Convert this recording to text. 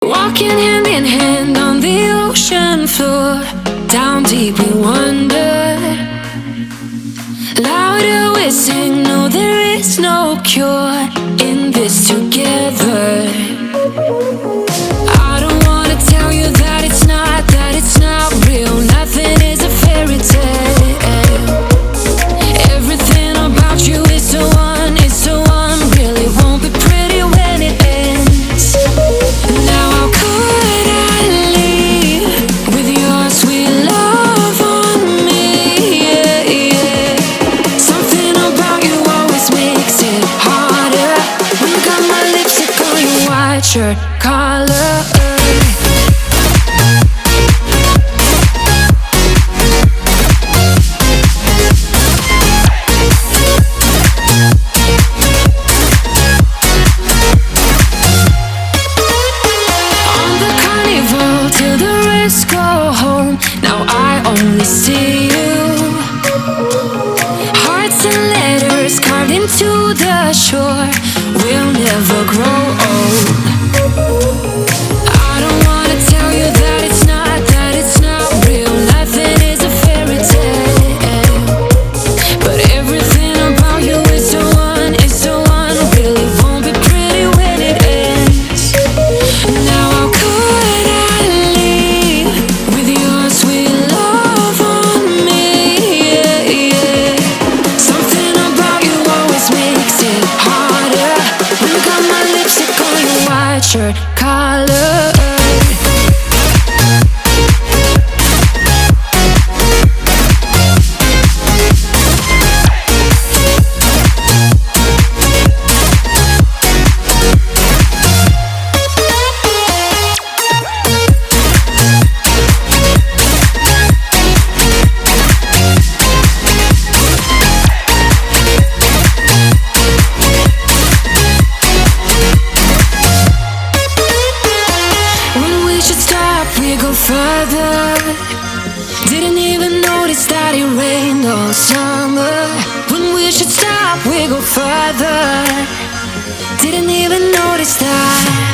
Walking hand in hand on the ocean floor, down deep we wander. Louder we sing, no there is no cure in this together. I don't wanna tell you that it's not real. Nothing is a fairy tale. Everything about you is so unreal. It won't be pretty when it ends. Now how could I leave with your sweet love on me? Yeah, yeah. Something about you always makes it harder. When you got my lipstick on your white shirt collar. Go home, now I only see you. Hearts and letters carved into the shore. We'll never grow old. I don't wanna tell you that it's not real. Nothing is a fairy tale. But everything about you is so unreal. It won't be pretty when it ends. Now how could I leave with your sweet love on me? Yeah, yeah. Something about you always makes it harder. When you got my lipstick on your white shirt collar. We go further. Didn't even notice that it rained all summer. When we should stop, we go further. Didn't even notice that.